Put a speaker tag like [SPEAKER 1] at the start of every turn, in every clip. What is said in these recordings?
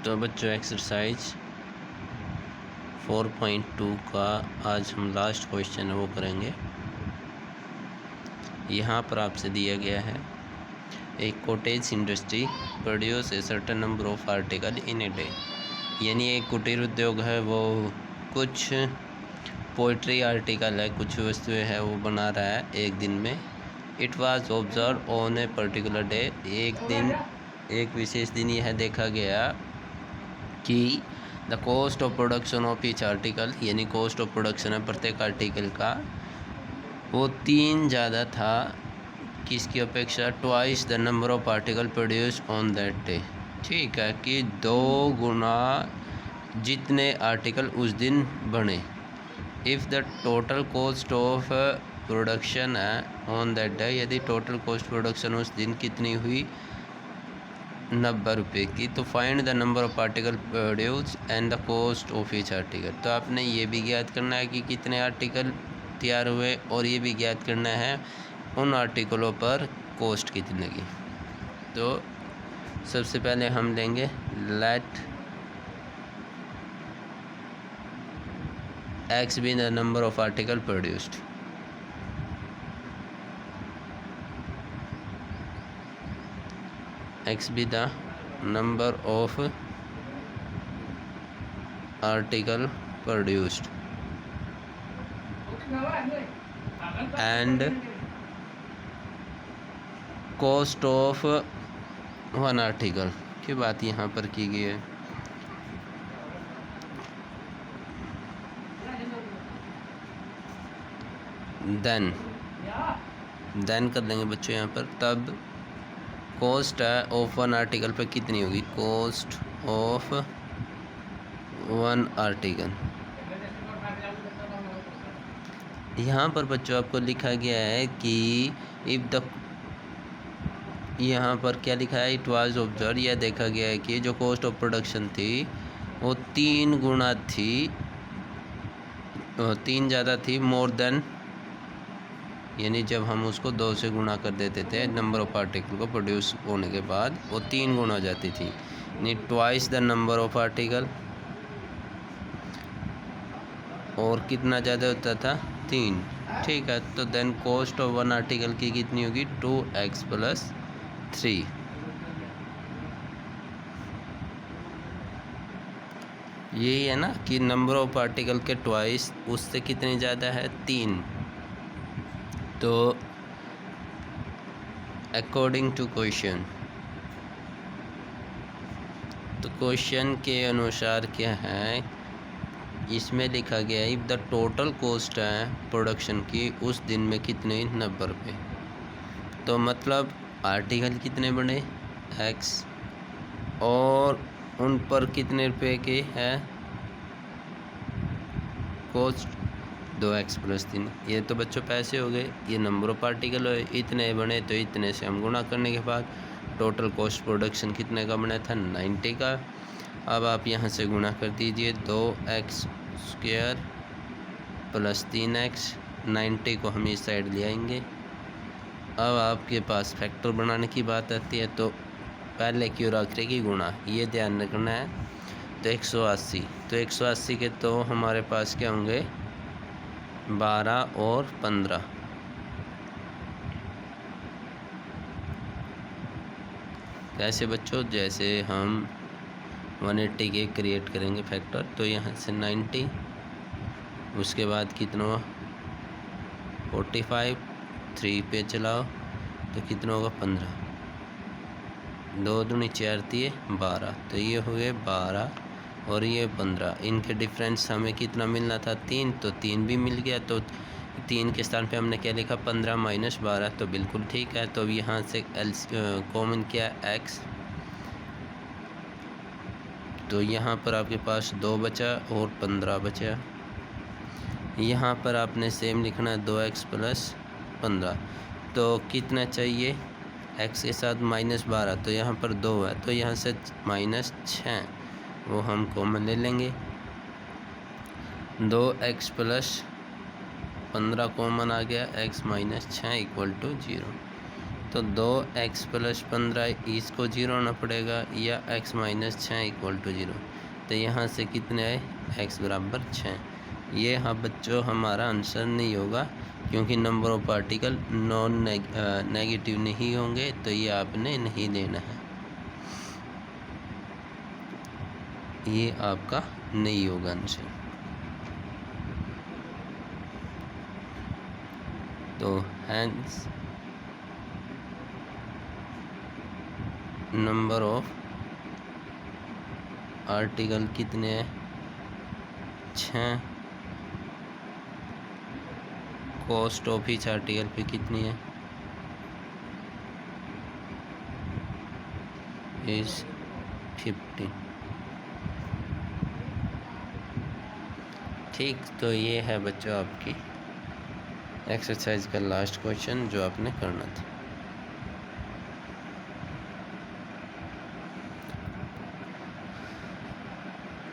[SPEAKER 1] तो बच्चों एक्सरसाइज 4.2 का आज हम लास्ट क्वेश्चन है वो करेंगे। यहाँ पर आपसे दिया गया है एक cottage industry produce a certain number of article in a day, यानी एक कुटीर उद्योग है वो कुछ पोइट्री आर्टिकल है, कुछ वस्तुएं है वो बना रहा है एक दिन में। It was observe on a particular day, एक दिन एक विशेष दिन यह देखा गया कि the cost of production of each article, यानी कॉस्ट ऑफ प्रोडक्शन है प्रत्येक आर्टिकल का, वो 3 ज़्यादा था किसकी अपेक्षा, twice the number of article produce on that day. ठीक है कि 2 गुना जितने आर्टिकल उस दिन बने। If the total cost of production है ऑन दैट डे, यदि टोटल कॉस्ट प्रोडक्शन उस दिन कितनी हुई 90 रुपये की, तो find the number of article produce and the cost of each article. तो आपने ये भी ज्ञात करना है कि कितने आर्टिकल तैयार हुए और ये भी ज्ञात करना है उन आर्टिकलों पर कॉस्ट कितनी लगी। तो सबसे पहले हम लेंगे let X be the number of article produced. X be the number of article produced and cost of one article की बात यहाँ पर की गई है। देन कर देंगे बच्चों यहाँ पर, तब कॉस्ट ऑफ वन आर्टिकल पे कितनी होगी, कॉस्ट ऑफ वन आर्टिकल। यहाँ पर बच्चों आपको लिखा गया है कि इफ़ द, यहाँ पर क्या लिखा है, इट वाज ऑब्जर्व, यह देखा गया है कि जो कॉस्ट ऑफ प्रोडक्शन थी वो 3 गुना थी, 3 ज़्यादा थी मोर देन, यानी जब हम उसको 2 से गुणा कर देते थे नंबर ऑफ आर्टिकल को प्रोड्यूस होने के बाद, वो 3 गुना हो जाती थी, यानी twice the number of article. और कितना ज़्यादा होता था, 3। ठीक है, तो then cost of one article की कितनी होगी, 2x + 3। यही है ना कि नंबर ऑफ आर्टिकल के ट्वाइस, उससे कितनी ज़्यादा है, 3। तो अकॉर्डिंग टू क्वेश्चन, तो क्वेश्चन के अनुसार क्या है, इसमें लिखा गया है इफ़ द टोटल कॉस्ट है प्रोडक्शन की उस दिन में कितने, 90 रुपये। तो मतलब आर्टिकल कितने बने, x, और उन पर कितने रुपए के है कॉस्ट, 2x + 3। ये तो बच्चों पैसे हो गए, ये नंबर ऑफ आर्टिकल हो, इतने बने तो इतने से हम गुणा करने के बाद टोटल कॉस्ट प्रोडक्शन कितने का बना था, 90 का। अब आप यहाँ से गुणा कर दीजिए, 2x² + 3x, 90 को हम इस साइड ले आएंगे। अब आपके पास फैक्टर बनाने की बात आती है, तो पहले की और आखिरी की गुणा, ये ध्यान रखना है। तो 180, तो 180 के तो हमारे पास क्या होंगे, 12 और 15। कैसे बच्चों, जैसे हम 180 के क्रिएट करेंगे फैक्टर, तो यहाँ से 90, उसके बाद कितना हुआ 45, 3 पे चलाओ तो कितना होगा 15, 2 दूनी 4 दिए 12, तो ये हुए 12 और ये 15। इनके डिफरेंस हमें कितना मिलना था, 3, तो 3 भी मिल गया। तो 3 के स्थान पे हमने क्या लिखा, 15 - 12, तो बिल्कुल ठीक है। तो अब यहाँ से कॉमन क्या, x, तो यहाँ पर आपके पास 2 बचा और 15 बचा। यहाँ पर आपने सेम लिखना है 2x + 15, तो कितना चाहिए, x के साथ -12, तो यहाँ पर 2 है, तो यहाँ से -6 वो हम कॉमन ले लेंगे। 2x + 15 कॉमन आ गया, x - 6 = 0। तो 2x + 15 इसको 0 होना पड़ेगा, या x - 6 = 0। तो यहाँ से कितने आए, x = 6। ये हाँ बच्चों हमारा आंसर नहीं होगा, क्योंकि नंबर ऑफ पार्टिकल नेगेटिव नहीं होंगे, तो ये आपने नहीं देना है, ये आपका नहीं होगा आंसर। तो हैंस नंबर ऑफ आर्टिकल कितने हैं, 6। कॉस्ट ऑफ ईच आर्टिकल पे कितनी है, इज 15। ठीक, तो ये है बच्चों आपकी एक्सरसाइज का लास्ट क्वेश्चन जो आपने करना था।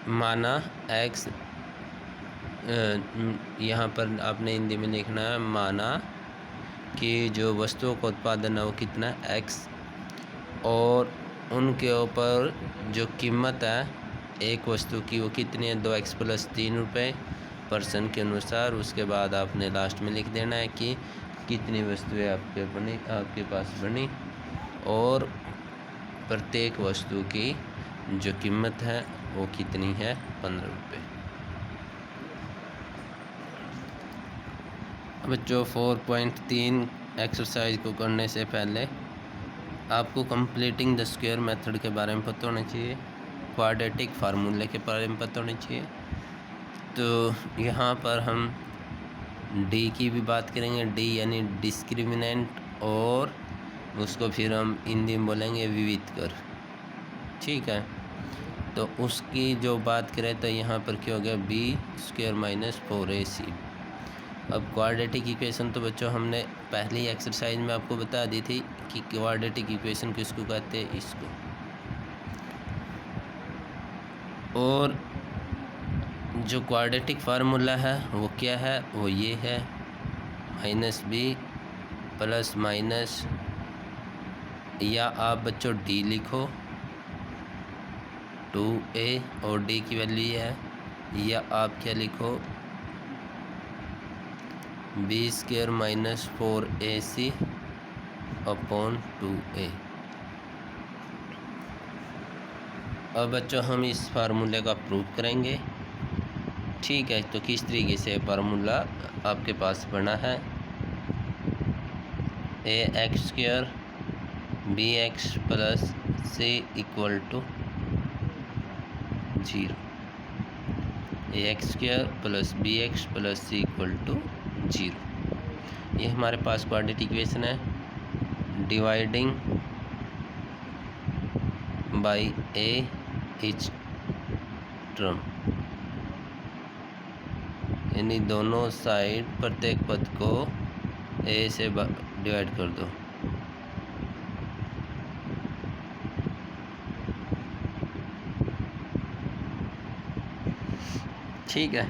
[SPEAKER 1] माना x, यहाँ पर आपने हिंदी में लिखना है, माना कि जो वस्तुओं का उत्पादन है वो कितना है x, और उनके ऊपर जो कीमत है एक वस्तु की वो कितनी है, 2x + 3 रुपये % के अनुसार। उसके बाद आपने लास्ट में लिख देना है कि कितनी वस्तुएं आपके पास बनी, और प्रत्येक वस्तु की जो कीमत है वो कितनी है, 15 रुपये। बच्चों 4.3 एक्सरसाइज को करने से पहले आपको कंप्लीटिंग द स्क्वायर मेथड के बारे में पता होना चाहिए, क्वाड्रेटिक फार्मूले के बारे में पता होना चाहिए। तो यहाँ पर हम डी की भी बात करेंगे, डी यानी डिस्क्रिमिनेंट, और उसको फिर हम हिंदी में बोलेंगे विविधकर, ठीक है। तो उसकी जो बात करें तो यहाँ पर क्या हो गया, b² - 4ac। अब क्वाड्रेटिक इक्वेशन तो बच्चों हमने पहली एक्सरसाइज में आपको बता दी थी कि क्वाड्रेटिक इक्वेशन किसको कहते हैं, इसको। और जो क्वाड्रेटिक फार्मूला है वो क्या है, वो ये है, -b +- या आप बच्चों d लिखो 2a, और d की वैल्यू ये है, या आप क्या लिखो b² - 4ac / 2a। अब बच्चों हम इस फार्मूले का प्रूफ करेंगे, ठीक है। तो किस तरीके से फार्मूला आपके पास बना है, ax² bx + c = 0, ax² + bx + c = 0। ये हमारे पास क्वाड्रेटिक इक्वेशन है, dividing by a each term, यानी दोनों साइड प्रत्येक पद को a से डिवाइड कर दो। ठीक है,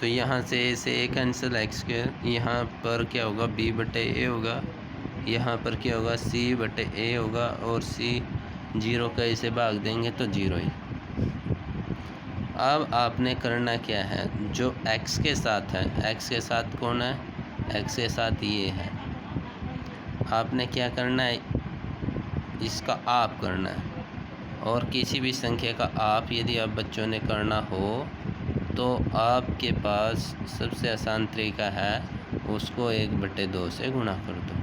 [SPEAKER 1] तो यहाँ से a से a कैंसिल, x², यहाँ पर क्या होगा, b/a होगा, यहाँ पर क्या होगा, c/a होगा, और c 0 का इसे भाग देंगे तो 0 ही। अब आपने करना क्या है, जो x के साथ है, x के साथ कौन है, x के साथ ये है, आपने क्या करना है, इसका आप करना है। और किसी भी संख्या का आप यदि आप बच्चों ने करना हो तो आपके पास सबसे आसान तरीका है, उसको 1/2 से गुणा कर दो।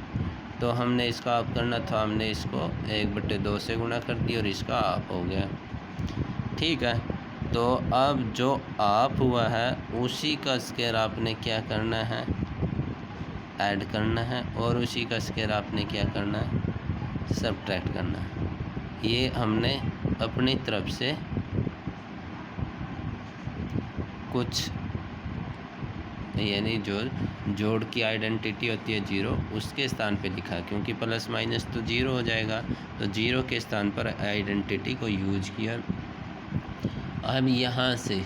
[SPEAKER 1] तो हमने इसका आप करना था, हमने इसको 1/2 से गुणा कर दिया और इसका आप हो गया, ठीक है। तो अब जो आप हुआ है उसी का स्क्वायर आपने क्या करना है, ऐड करना है, और उसी का स्क्वायर आपने क्या करना है, सबट्रैक्ट करना है। ये हमने अपनी तरफ से कुछ, यानी जो जोड़ की आइडेंटिटी होती है 0, उसके स्थान पे लिखा, क्योंकि प्लस माइनस तो 0 हो जाएगा, तो 0 के स्थान पर आइडेंटिटी को यूज किया। अब यहाँ से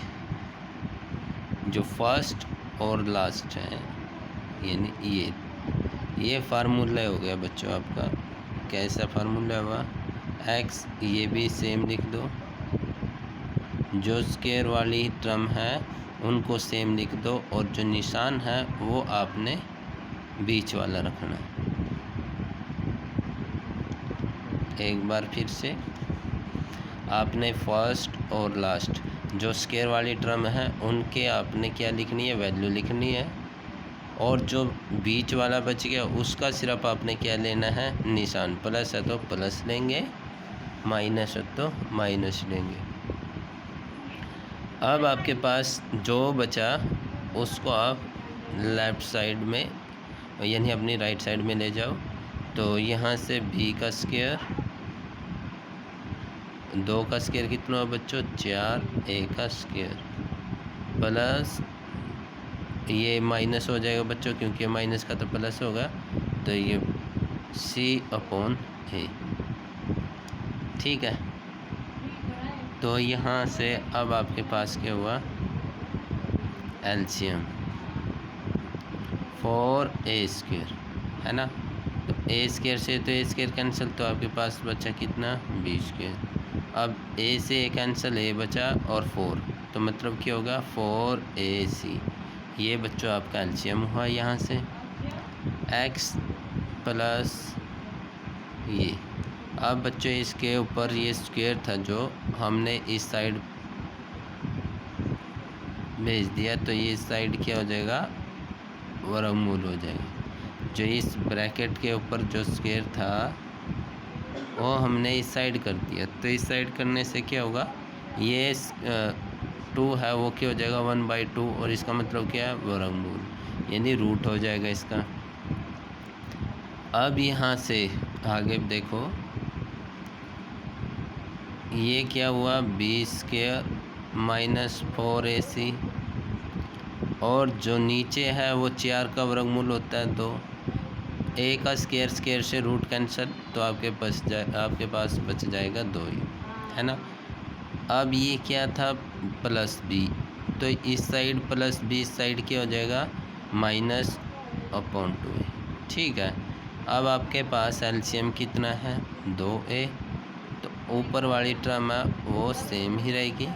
[SPEAKER 1] जो फर्स्ट और लास्ट है, यानी ये फार्मूला हो गया बच्चों आपका कैसा फार्मूला हुआ, एक्स, ये भी सेम लिख दो, जो स्क्वायर वाली टर्म है उनको सेम लिख दो, और जो निशान है वो आपने बीच वाला रखना। एक बार फिर से आपने फर्स्ट और लास्ट जो स्क्वायर वाली टर्म है उनके आपने क्या लिखनी है, वैल्यू लिखनी है, और जो बीच वाला बच गया उसका सिर्फ आपने क्या लेना है, निशान। प्लस है तो प्लस लेंगे, माइनस है तो माइनस लेंगे। अब आपके पास जो बचा उसको आप लेफ़्ट साइड में यानी अपनी राइट साइड में ले जाओ। तो यहाँ से b का स्क्वायर, 2 का स्क्वायर कितना हुआ बच्चों, 4, a का स्क्वायर, प्लस ये माइनस हो जाएगा बच्चों, क्योंकि माइनस का तो प्लस होगा, तो ये c/a। ठीक है, तो यहाँ से अब आपके पास क्या हुआ, एलसीएम 4a² है ना। तो a² से तो a² कैंसिल, तो आपके पास बचा कितना, b²। अब a से a कैंसिल, a बचा और 4, तो मतलब क्या होगा 4ac। ये बच्चों आपका एलसीएम हुआ यहाँ से, x प्लस ये। अब बच्चों इसके ऊपर ये स्क्वायर था जो हमने इस साइड भेज दिया, तो ये साइड क्या हो जाएगा, वर्गमूल हो जाएगा। जो इस ब्रैकेट के ऊपर जो स्क्वायर था वो हमने इस साइड कर दिया, तो इस साइड करने से क्या होगा, ये 2 है वो क्या हो जाएगा 1/2, और इसका मतलब क्या है, वर्गमूल, यानी रूट हो जाएगा इसका। अब यहाँ से आगे देखो, ये क्या हुआ, b² माइनस 4ac, और जो नीचे है वो 4 का वर्गमूल होता है, तो a का स्क्वायर से रूट कैंसिल, तो आपके पास बच जाएगा 2 ही, है ना। अब ये क्या था, प्लस b, तो इस साइड प्लस b, इस साइड क्या हो जाएगा -/2a। ठीक है, अब आपके पास एलसीएम कितना है, 2a, तो ऊपर वाली टर्म है वो सेम ही रहेगी,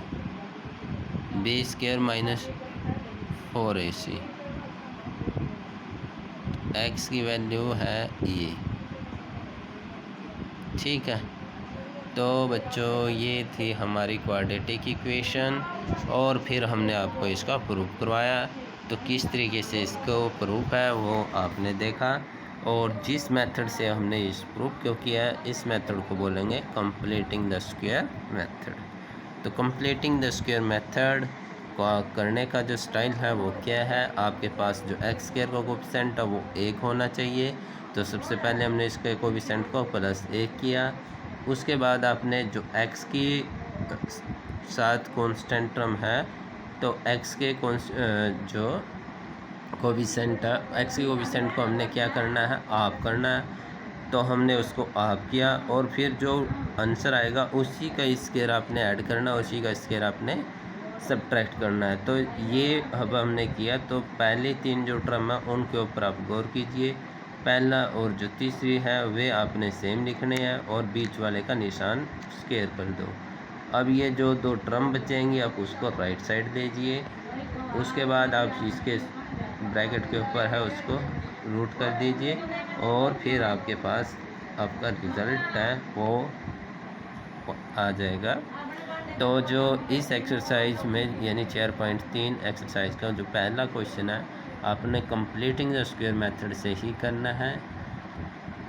[SPEAKER 1] b² माइनस 4ac, x की वैल्यू है ये। ठीक है, तो बच्चों ये थी हमारी क्वाड्रेटिक इक्वेशन, और फिर हमने आपको इसका प्रूफ करवाया। तो किस तरीके से इसको प्रूफ है वो आपने देखा, और जिस मेथड से हमने इस प्रूफ को किया इस मेथड को बोलेंगे कंप्लीटिंग द स्क्वायर मेथड। तो कंप्लीटिंग द स्क्वायर मेथड करने का जो स्टाइल है वो क्या है, आपके पास जो x² का कोफिशिएंट है वो 1 होना चाहिए। तो सबसे पहले हमने इसके कोफिशिएंट को +1 किया, उसके बाद आपने जो x की साथ कांस्टेंट टर्म है, तो x के जो कोफिशिएंट है, x के कोफिशिएंट को हमने क्या करना है, आप करना है, तो हमने उसको आप किया, और फिर जो आंसर आएगा उसी का स्क्वायर आपने ऐड करना, उसी का स्क्वायर आपने सब्ट्रैक्ट करना है। तो ये अब हमने किया, तो पहले 3 जो टर्म है उनके ऊपर आप गौर कीजिए, पहला और जो तीसरी है वे आपने सेम लिखने हैं, और बीच वाले का निशान स्क्वायर कर दो। अब ये जो 2 टर्म बचेंगे आप उसको राइट साइड लीजिए, उसके बाद आप इसके ब्रैकेट के ऊपर है उसको रूट कर दीजिए, और फिर आपके पास आपका रिज़ल्ट है वो आ जाएगा। तो जो इस एक्सरसाइज में यानी 4.3 एक्सरसाइज का जो पहला क्वेश्चन है आपने कंप्लीटिंग द स्क्वायर मेथड से ही करना है,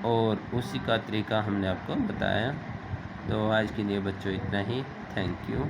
[SPEAKER 1] और उसी का तरीका हमने आपको बताया। तो आज के लिए बच्चों इतना ही, थैंक यू।